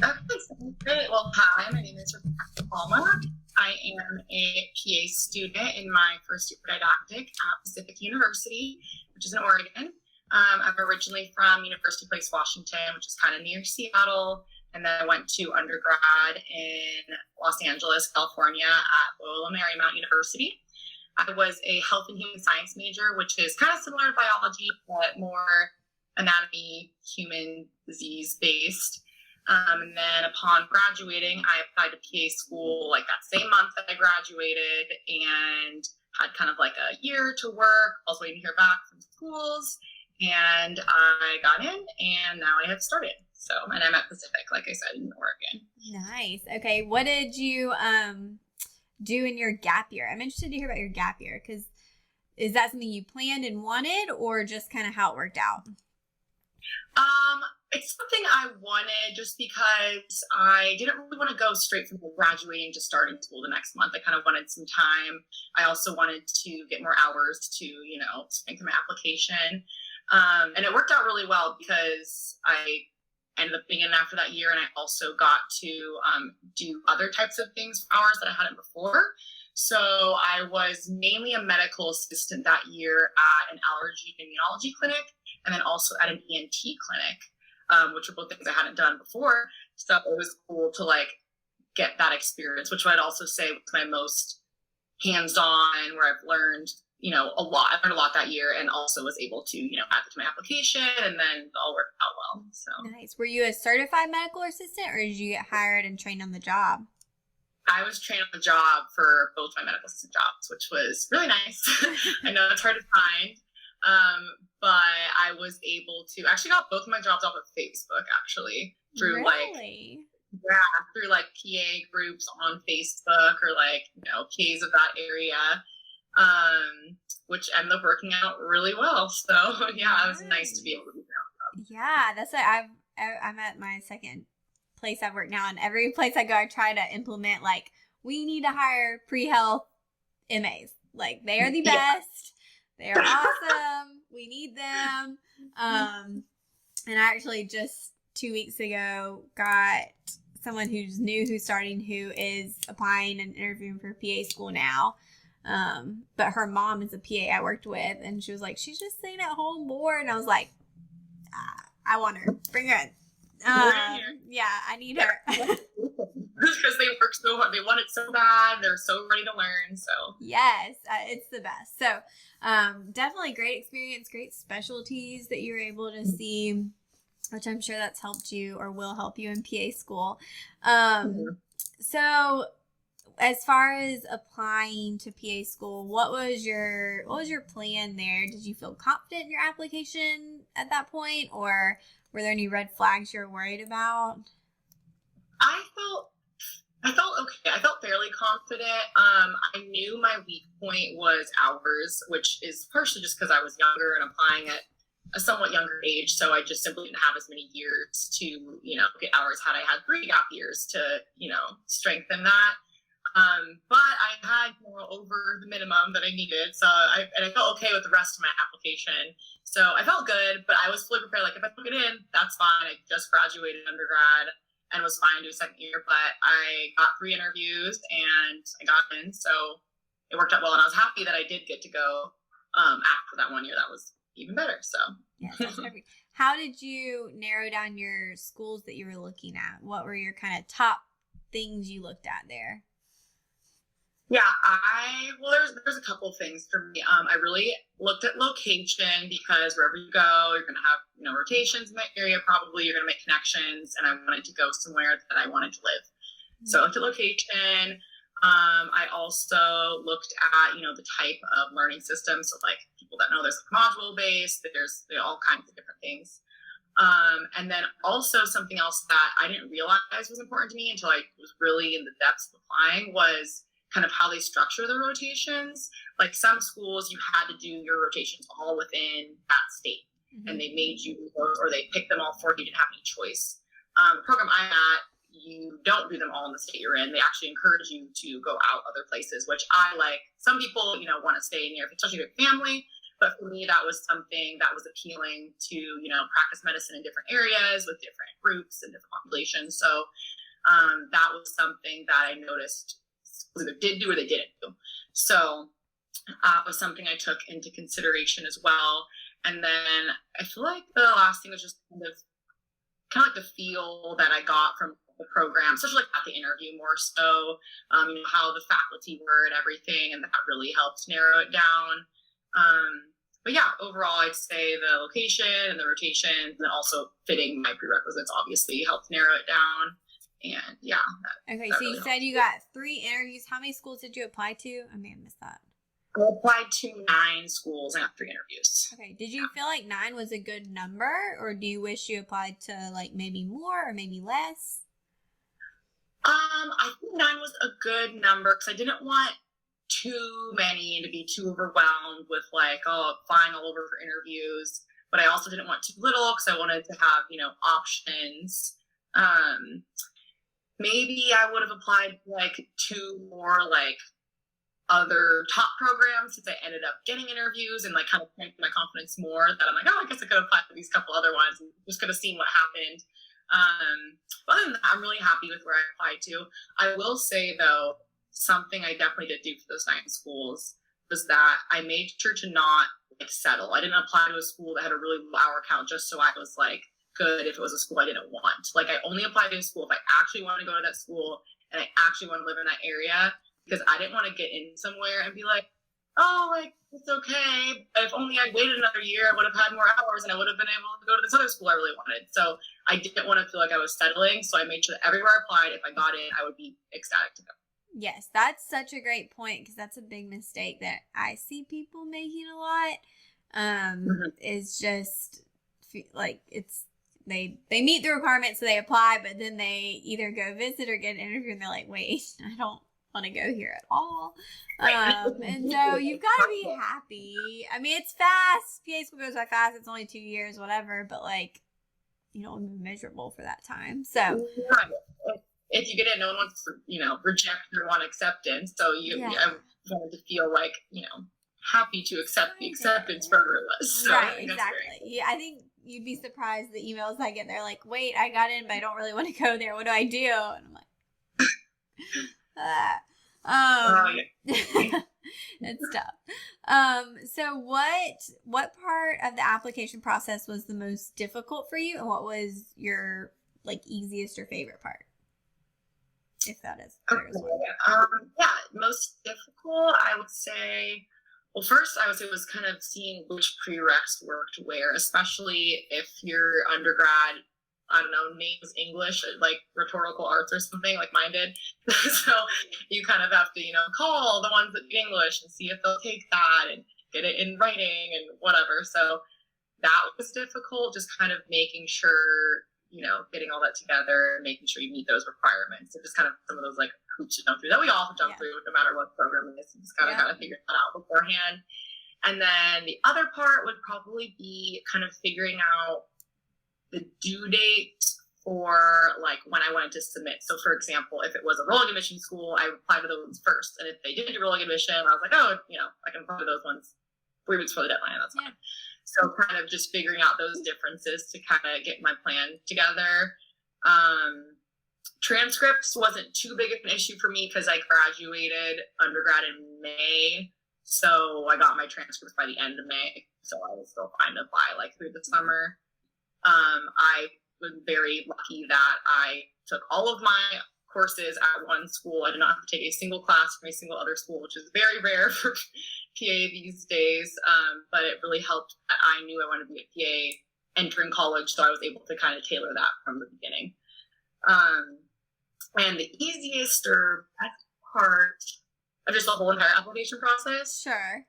Okay, so great. Well, hi, my name is Rebecca Palma. I am a PA student in my first year didactic at Pacific University, which is in Oregon. I'm originally from University Place, Washington, which is kind of near Seattle. And then I went to undergrad in Los Angeles, California at Loyola Marymount University. I was a health and human science major, which is kind of similar to biology, but more anatomy, human disease based. And then upon graduating, I applied to PA school like that same month that I graduated and had kind of like a year to work. I was waiting to hear back from schools and I got in and now I have started. So, and I'm at Pacific, like I said, in Oregon. Nice. Okay. What did you do in your gap year? I'm interested to hear about your gap year because is that something you planned and wanted or just kind of how it worked out? It's something I wanted just because I didn't really want to go straight from graduating to starting school the next month. I kind of wanted some time. I also wanted to get more hours to, strengthen my application. And it worked out really well because I ended up being in after that year. And I also got to do other types of things for hours that I hadn't before. So I was mainly a medical assistant that year at an allergy and immunology clinic, and then also at an ENT clinic, which are both things I hadn't done before. So it was cool to get that experience, which I'd also say was my most hands-on, where I've learned, a lot. I learned a lot that year and also was able to, add it to my application, and then it all worked out well. So nice. Were you a certified medical assistant or did you get hired and trained on the job? I was trained on the job for both my medical assistant jobs, which was really nice. I know it's hard to find. But I was able to actually got both of my jobs off of Facebook actually through through PA groups on Facebook or PAs of that area, which ended up working out really well. So yeah, it was nice to be able to do that. Yeah, that's what I'm at my second place I've worked now, and every place I go, I try to implement we need to hire pre-health MAs. They are the best. They are awesome. We need them. And I actually just 2 weeks ago got someone who's new who's starting who is applying and interviewing for PA school now. But her mom is a PA I worked with, and she was like, she's just staying at home bored. And I was like, I want her. Bring her in. Yeah, I need her. Because they work so hard. They want it so bad. They're so ready to learn. So yes, it's the best. So definitely great experience, great specialties that you were able to see, which I'm sure that's helped you or will help you in PA school. So as far as applying to PA school, what was your plan there? Did you feel confident in your application at that point, or were there any red flags you were worried about? I felt okay. I felt fairly confident. I knew my weak point was hours, which is partially just because I was younger and applying at a somewhat younger age. So I just simply didn't have as many years to, get hours had I had 3 gap years to, strengthen that. But I had over the minimum that I needed. So I felt okay with the rest of my application. So I felt good, but I was fully prepared. If I took it in, that's fine. I just graduated undergrad and was fine to do a second year, but I got 3 interviews and I got in. So it worked out well. And I was happy that I did get to go after that 1 year. That was even better. So yes, that's perfect. How did you narrow down your schools that you were looking at? What were your kind of top things you looked at there? Yeah, there's a couple of things for me. I really looked at location because wherever you go, you're going to have, rotations in that area. Probably you're going to make connections, and I wanted to go somewhere that I wanted to live. Mm-hmm. So I looked at location. I also looked at, the type of learning systems. So people that know there's module based, there's all kinds of different things. And then also something else that I didn't realize was important to me until I was really in the depths of applying was kind of how they structure the rotations. Some schools, you had to do your rotations all within that state, and they made you or they picked them all for you. You didn't have any choice. The program I'm at, you don't do them all in the state you're in. They actually encourage you to go out other places, which I like. Some people, want to stay near, especially if you have family. But for me, that was something that was appealing to, practice medicine in different areas with different groups and different populations. So that was something that I noticed either did do or they didn't do. So it was something I took into consideration as well. And then I feel like the last thing was just kind of like the feel that I got from the program, especially like at the interview more so, how the faculty were and everything, and that really helped narrow it down. But yeah, overall, I'd say the location and the rotation, and then also fitting my prerequisites obviously helped narrow it down. And yeah. Okay, so you said you got 3 interviews. How many schools did you apply to? I may have missed that. I applied to 9 schools and got 3 interviews. Okay, did you feel like 9 was a good number, or do you wish you applied to like maybe more or maybe less? I think 9 was a good number because I didn't want too many to be too overwhelmed with like, flying all over for interviews. But I also didn't want too little because I wanted to have, options. Maybe I would have applied like 2 more like other top programs since I ended up getting interviews and like kind of strengthened my confidence more that I'm like, I guess I could apply for these couple other ones and just could have seen what happened. But other than that, I'm really happy with where I applied to. I will say though, something I definitely did do for those 9 schools was that I made sure to not like settle. I didn't apply to a school that had a really low hour count just so I was like good if it was a school I didn't want. Like I only applied to a school if I actually want to go to that school and I actually want to live in that area, because I didn't want to get in somewhere and be like, it's okay. If only I waited another year, I would have had more hours and I would have been able to go to this other school I really wanted. So I didn't want to feel like I was settling. So I made sure that everywhere I applied, if I got in, I would be ecstatic to go. Yes, that's such a great point, because that's a big mistake that I see people making a lot. Is just like they meet the requirements, so they apply, but then they either go visit or get an interview and they're like, wait, I don't want to go here at all. And so you've got to be happy. I mean, it's fast. PA school goes by fast. It's only 2 years, whatever, but like, you don't want to be miserable for that time. So if you get in, no one wants to, reject or want acceptance. So I wanted to feel like, happy to accept the acceptance regardless. So right, exactly. Yeah, I think you'd be surprised the emails I get. They're like, wait, I got in, but I don't really want to go there. What do I do? And I'm like, it's tough. So what part of the application process was the most difficult for you, and what was your like easiest or favorite part, if that is there is one? Most difficult, I would say. Well, first, I would say was kind of seeing which prereqs worked where, especially if your undergrad, I don't know, names English, like rhetorical arts or something like mine did. So you kind of have to, call the ones that do English and see if they'll take that and get it in writing and whatever. So that was difficult, just kind of making sure, getting all that together, making sure you meet those requirements. And just kind of some of those like hoops to jump through that we all have to jump through no matter what program it is. You just gotta kind of figure that out beforehand. And then the other part would probably be kind of figuring out the due date for like when I wanted to submit. So for example, if it was a rolling admission school, I would apply to those ones first. And if they did do rolling admission, I was like, I can apply to those ones 3 weeks before the deadline. That's fine. So kind of just figuring out those differences to kind of get my plan together. Transcripts wasn't too big of an issue for me because I graduated undergrad in May. So I got my transcripts by the end of May. So I was still fine to apply like through the summer. I was very lucky that I took all of my courses at one school. I did not have to take a single class from a single other school, which is very rare for PA these days. But it really helped that I knew I wanted to be a PA entering college. So I was able to kind of tailor that from the beginning. And the easiest or best part of just the whole entire application process. Sure.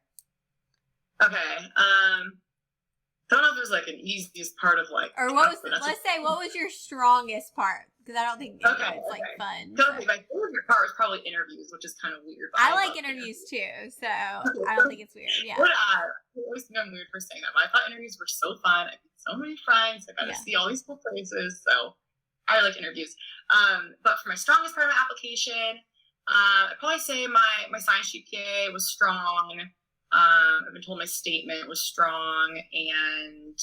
Okay. I don't know if there's like an easiest part of like. Or what was your strongest part? Because I don't think it's like fun. Totally. My favorite part was probably interviews, which is kind of weird. I like interviews too, so I don't think it's weird. Yeah. I always think I'm weird for saying that, but I thought interviews were so fun. I made so many friends. I got to see all these cool places. So I like interviews. But for my strongest part of my application, I'd probably say my science GPA was strong. I've been told my statement was strong, and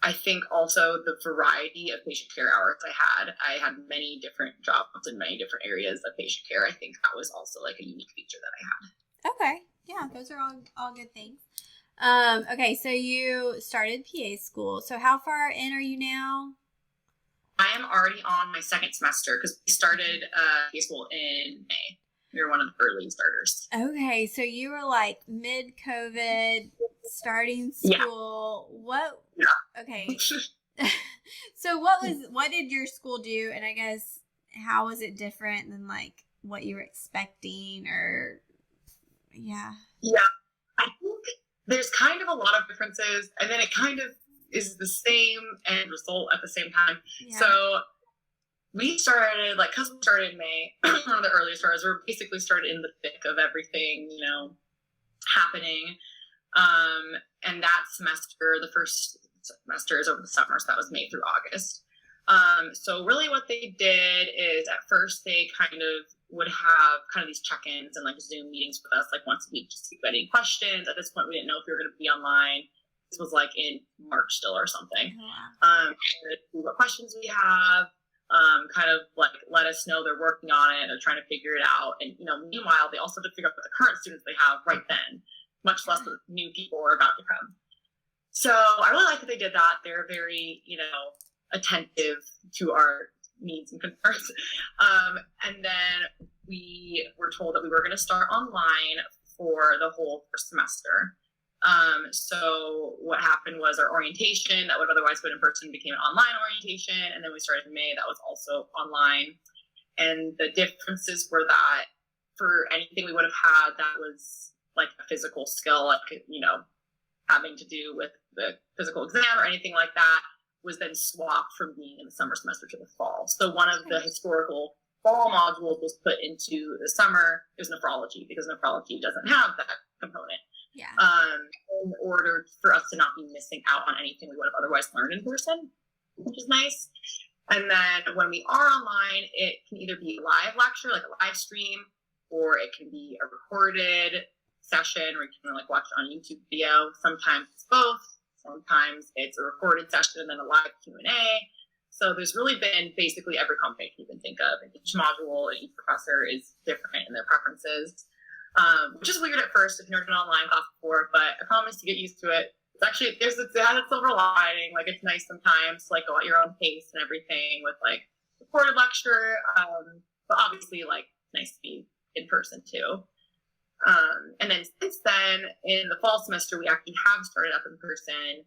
I think also the variety of patient care hours I had many different jobs in many different areas of patient care. I think that was also like a unique feature that I had. Okay. Yeah, those are all good things. Okay, so you started PA school. So how far in are you now? I am already on my second semester because we started PA school in May. We were one of the early starters. Okay, so you were like mid-COVID, starting school. Yeah. What? Yeah. Okay. So what did your school do? And I guess how was it different than like what you were expecting or yeah. Yeah. I think there's kind of a lot of differences, and then it kind of is the same end result at the same time. Yeah. So we started, like, because we started in May, one of the earlier starters, we're basically started in the thick of everything, you know, happening. And that semester, the first semester is over the summer, so that was May through August. So really what they did is at first they kind of would have kind of these check-ins and like Zoom meetings with us like once a week just to get any questions. At this point, we didn't know if we were going to be online. This was like in March still or something. What questions we have, kind of like let us know they're working on it, they're trying to figure it out. And, you know, meanwhile, they also have to figure out what the current students they have right then, much less the new people are about to come. So I really like that they did that. They're very, you know, attentive to our needs and concerns. And then we were told that we were going to start online for the whole first semester. So what happened was our orientation that would otherwise have been in person became an online orientation. And then we started in May, that was also online. And the differences were that for anything we would have had that was like a physical skill, like, you know, having to do with the physical exam or anything like that, was then swapped from being in the summer semester to the fall. So one of the historical fall modules was put into the summer. It was nephrology, because nephrology doesn't have that component. Yeah. In order for us to not be missing out on anything we would have otherwise learned in person, which is nice. And then when we are online, it can either be a live lecture, like a live stream, or it can be a recorded session where you can like watch it on a YouTube video. Sometimes it's both. Sometimes it's a recorded session and then a live Q&A. So there's really been basically every component you can think of. And each module and each professor is different in their preferences, which is weird at first if you've never done an online class before, but I promise to get used to it. It's actually, it has a silver lining. Like, it's nice sometimes to like go at your own pace and everything with like recorded lecture. But obviously, like, nice to be in person too. And then since then, in the fall semester, we actually have started up in person,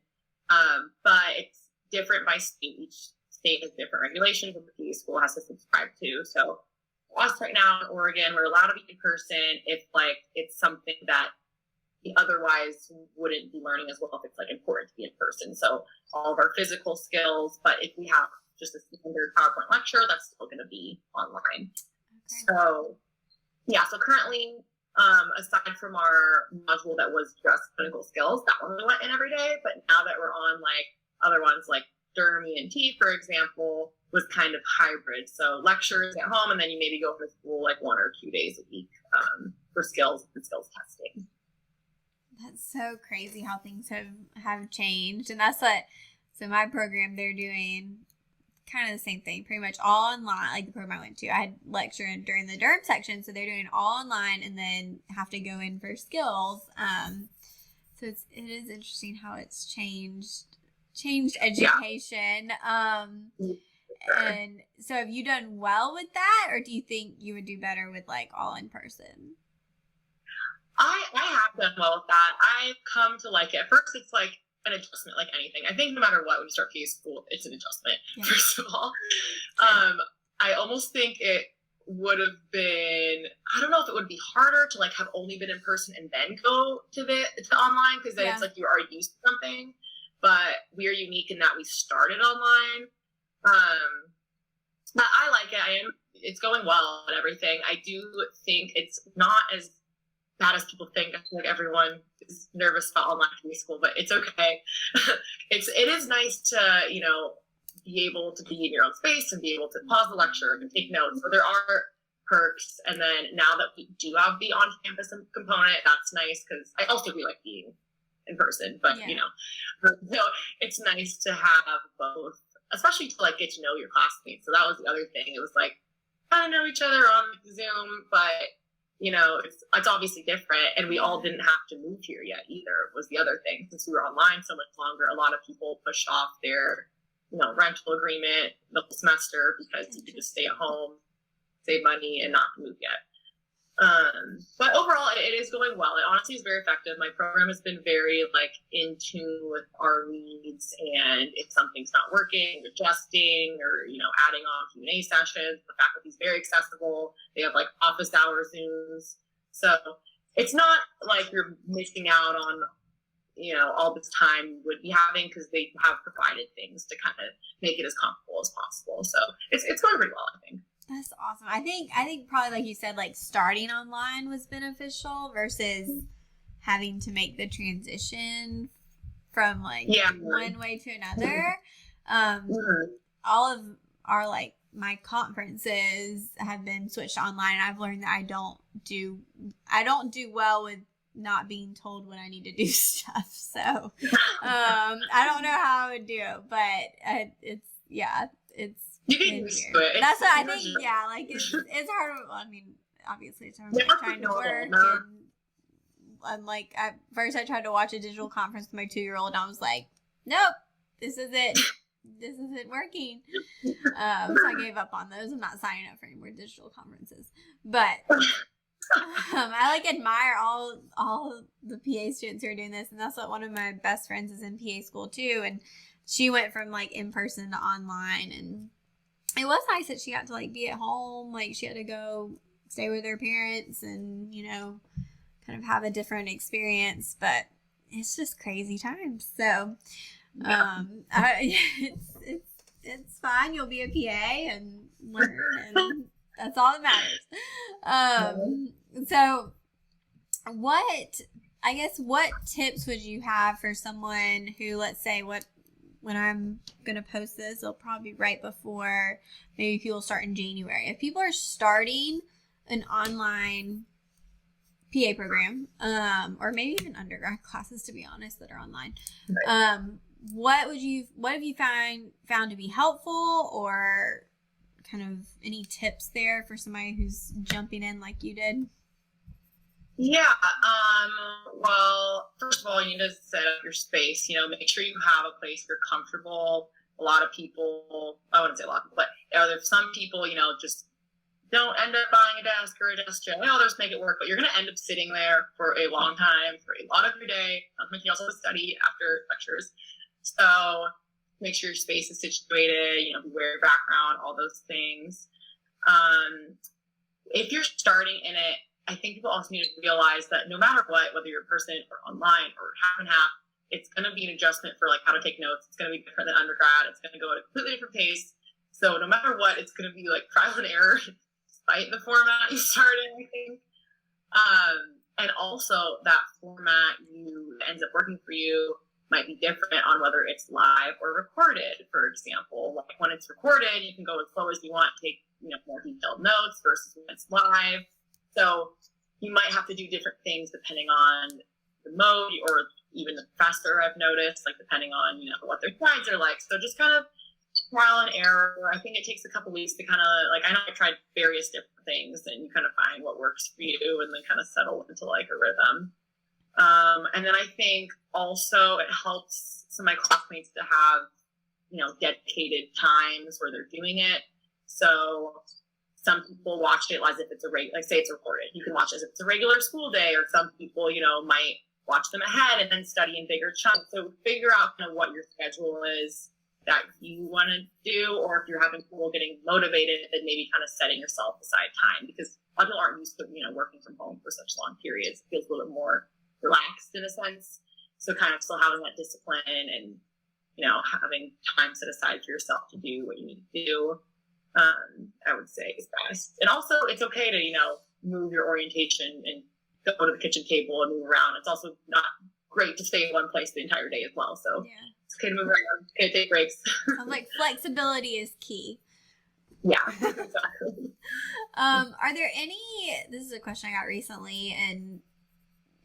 but it's different by state. Each state has different regulations that the PA school has to subscribe to. So for us right now in Oregon, we're allowed to be in person if like it's something that we otherwise wouldn't be learning as well if it's like important to be in person. So all of our physical skills, but if we have just a standard PowerPoint lecture, that's still going to be online. Okay. So yeah, so currently, aside from our module that was just clinical skills, that one we went in every day. But now that we're on like other ones like Derm ENT, for example, was kind of hybrid. So lectures at home, and then you maybe go to school like 1 or 2 days a week for skills and skills testing. That's so crazy how things have changed. And that's what, so my program, they're doing kind of the same thing, pretty much all online. Like the program I went to, I had lecture during the derm section, so they're doing all online and then have to go in for skills. So it is interesting how it's changed education. Yeah. And so have you done well with that, or do you think you would do better with like all in person? I have done well with that. I've come to like it. At first, it's like an adjustment, like anything. I think no matter what, when you start PA school, it's an adjustment, yeah. First of all. I almost think it would have been, I don't know if it would be harder to like have only been in person and then go to online, because then it's like you already used to something. But we are unique in that we started online. But I like it. It's going well and everything. I do think it's not as bad as people think. I feel like everyone is nervous about online PA school, but it's okay. It is nice to, you know, be able to be in your own space and be able to pause the lecture and take notes. So there are perks. And then now that we do have the on-campus component, that's nice because I also do like being in person, but you know, so it's nice to have both, especially to like get to know your classmates. So that was the other thing. It was like, kind of know each other on Zoom, but you know, it's obviously different, and we all didn't have to move here yet either, was the other thing. Since we were online so much longer, a lot of people pushed off their, you know, rental agreement the whole semester because you could just stay at home, save money, and not move yet. But overall, it is going well. It honestly is very effective. My program has been very like in tune with our needs, and if something's not working, adjusting, or you know, adding on Q&A sessions. The faculty's very accessible. They have like office hour Zooms, so it's not like you're missing out on, you know, all this time you would be having, because they have provided things to kind of make it as comfortable as possible. So it's going pretty well, I think. That's awesome. I think probably like you said, like starting online was beneficial versus having to make the transition from like one way to another. All of our like my conferences have been switched online. I've learned that I don't do well with not being told when I need to do stuff. So I don't know how I would do it, but it's you get used to it. That's what I think. Yeah, like it's hard. I mean, obviously, it's hard trying to work. And like at first, I tried to watch a digital conference with my 2-year-old, and I was like, "Nope, this isn't working." So I gave up on those. I'm not signing up for any more digital conferences. But I like admire all the PA students who are doing this, and that's what one of my best friends is in PA school too, and she went from like in person to online, and it was nice that she got to like be at home. Like she had to go stay with her parents and, you know, kind of have a different experience, but it's just crazy times. So, it's fine. You'll be a PA and learn, and that's all that matters. So what tips would you have for someone who, let's say when I'm going to post this, it'll probably be right before maybe people start in January. If people are starting an online PA program, or maybe even undergrad classes, to be honest, that are online, what have you found to be helpful, or kind of any tips there for somebody who's jumping in like you did? Yeah. Well, first of all, you need to set up your space. You know, make sure you have a place you're comfortable. A lot of people, I wouldn't say a lot, but there's some people, you know, just don't end up buying a desk or a desk chair. You know, they'll just make it work, but you're going to end up sitting there for a long time, for a lot of your day. You also study after lectures. So make sure your space is situated, you know, wear your background, all those things. If you're starting in it, I think people also need to realize that no matter what, whether you're in person or online or half and half, it's going to be an adjustment for like how to take notes. It's going to be different than undergrad. It's going to go at a completely different pace. So no matter what, it's going to be like trial and error, despite the format you started, I think. And also that format ends up working for you might be different on whether it's live or recorded. For example, like when it's recorded, you can go as slow as you want, take, you know, more detailed notes versus when it's live. So you might have to do different things depending on the mode, or even the professor, I've noticed, like depending on, you know, what their slides are like. So just kind of trial and error. I think it takes a couple weeks to kind of, like, I know I've tried various different things, and you kind of find what works for you and then kind of settle into like a rhythm. And then I think also it helps some of my classmates to have, you know, dedicated times where they're doing it. So some people watch it as if it's like say it's recorded. You can watch it as if it's a regular school day, or some people, you know, might watch them ahead and then study in bigger chunks. So figure out kind of what your schedule is that you want to do, or if you're having trouble getting motivated, then maybe kind of setting yourself aside time, because a lot of people aren't used to, you know, working from home for such long periods. It feels a little bit more relaxed in a sense. So kind of still having that discipline and, you know, having time set aside for yourself to do what you need to do, I would say is best. And also it's okay to, you know, move your orientation and go to the kitchen table and move around. It's also not great to stay in one place the entire day as well. So it's okay to move around, okay to take breaks. Like flexibility is key. Yeah, exactly. Are there any, this is a question I got recently and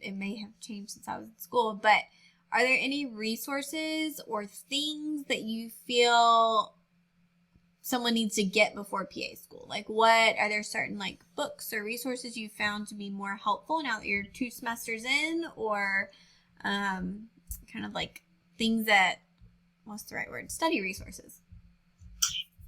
it may have changed since I was in school, but are there any resources or things that you feel someone needs to get before PA school? Like what, are there certain like books or resources you found to be more helpful now that you're 2 semesters in, or kind of like things that, what's the right word? Study resources.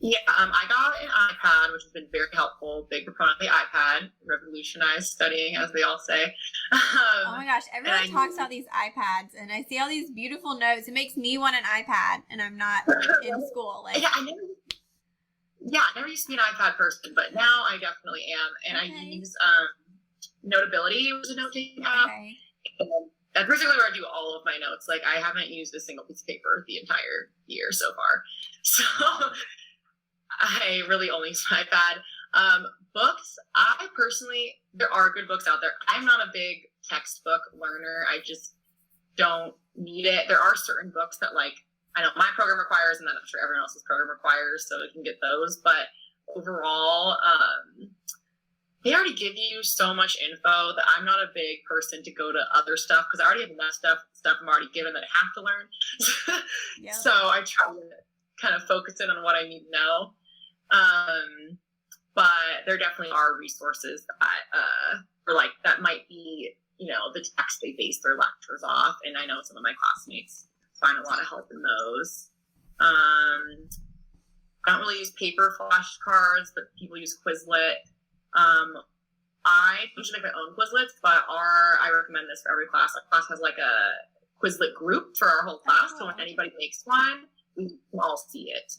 Yeah, I got an iPad, which has been very helpful. Big proponent of the iPad, revolutionized studying, as they all say. Oh my gosh, everyone talks about these iPads, and I see all these beautiful notes. It makes me want an iPad, and I'm not in school. Like, yeah, I never used to be an iPad person, but now I definitely am, and I use Notability, which is a note-taking app. Okay. And that's basically where I do all of my notes. Like, I haven't used a single piece of paper the entire year so far, so I really only use my iPad. Books, I personally, there are good books out there. I'm not a big textbook learner. I just don't need it. There are certain books that, like, I know my program requires, and then I'm sure everyone else's program requires, so you can get those. But overall, they already give you so much info that I'm not a big person to go to other stuff, because I already have enough stuff I'm already given that I have to learn. Yep. So I try to kind of focus in on what I need to know. But there definitely are resources that, or like that might be, you know, the text they base their lectures off. And I know some of my classmates find a lot of help in those. I don't really use paper flashcards, but people use Quizlet. I usually make my own Quizlets, but I recommend this for every class. Our class has like a Quizlet group for our whole class. So when anybody makes one, we can all see it.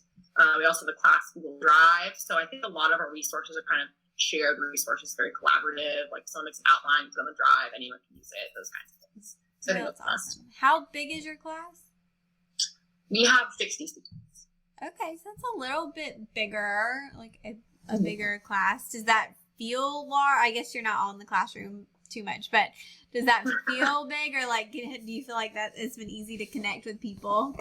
We also have the class Google Drive. So I think a lot of our resources are kind of shared resources, very collaborative. Like someone makes an outline, put on the drive, anyone can use it, those kinds of things. So I think that's awesome. How big is your class? We have 60 students. Okay, so that's a little bit bigger, like a bigger class. Does that feel large? I guess you're not all in the classroom too much, but does that feel big, or like do you feel like that it's been easy to connect with people?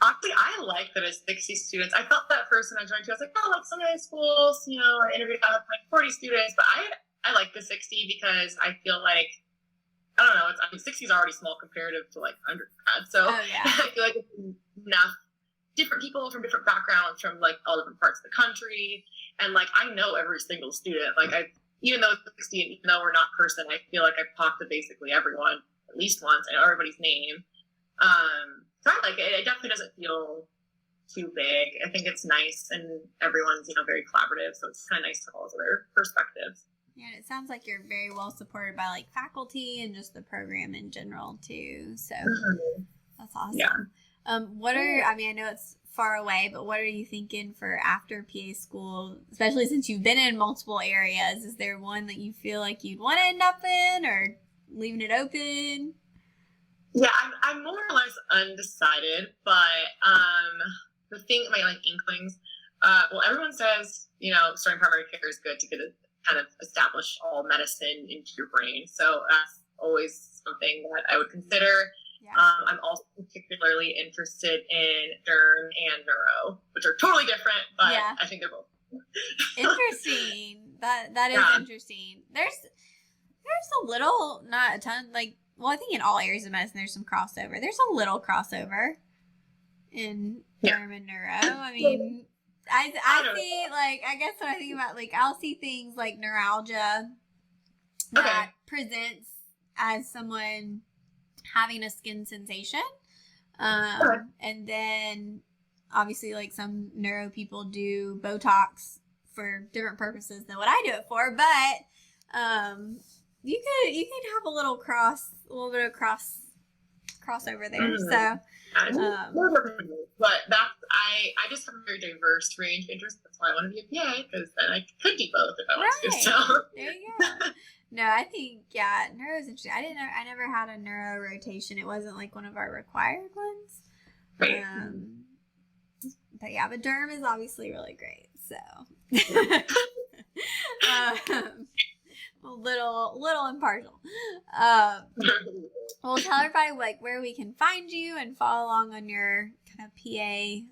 Actually, I like that it's 60 students. I felt that first when I joined too. I was like, oh, like some high schools, you know, I interviewed like 40 students, but I like the 60 because I feel like, I don't know, 60 is already small comparative to like undergrad. So I feel like it's enough different people from different backgrounds from like all different parts of the country. And like, I know every single student, like even though it's 60 and even though we're not person, I feel like I've talked to basically everyone at least once. I know everybody's name. So I like it. It definitely doesn't feel too big. I think it's nice and everyone's, you know, very collaborative. So it's kind of nice to have all of their perspectives. Yeah, and it sounds like you're very well supported by like faculty and just the program in general too. So that's awesome. Yeah. I know it's far away, but what are you thinking for after PA school, especially since you've been in multiple areas? Is there one that you feel like you'd want to end up in, or leaving it open? Yeah, I'm more or less undecided, but the thing, my like inklings, well, everyone says, you know, starting primary care is good to get a kind of establish all medicine into your brain. So that's always something that I would consider. Yeah. I'm also particularly interested in derm and neuro, which are totally different, but yeah. I think they're both interesting. That is interesting. There's a little, not a ton, like, well, I think in all areas of medicine there's some crossover. There's a little crossover in derm and neuro. I mean, I see, like, I guess when I think about, like, I'll see things like neuralgia that presents as someone having a skin sensation. And then obviously, like, some neuro people do Botox for different purposes than what I do it for, but you could have a little bit of crossover there. So but that's I just have a very diverse range of interests. That's why I want to be a PA, because then I could do both if I want to. So there you go. No, I think neuro is interesting. I never had a neuro rotation. It wasn't like one of our required ones. Right. But derm is obviously really great. So a little impartial. We'll tell everybody like where we can find you and follow along on your kind of PA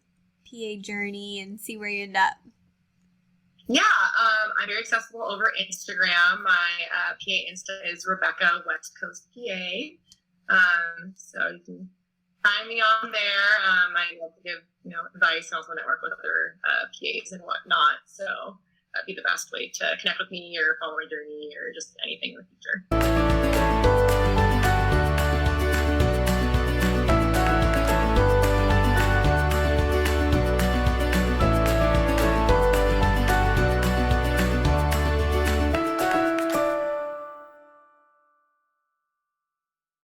journey and see where you end up. Yeah, I'm very accessible over Instagram. My PA Insta is Rebecca West Coast PA. So you can find me on there. I love to give advice and also network with other PAs and whatnot. So that'd be the best way to connect with me or follow my journey or just anything in the future.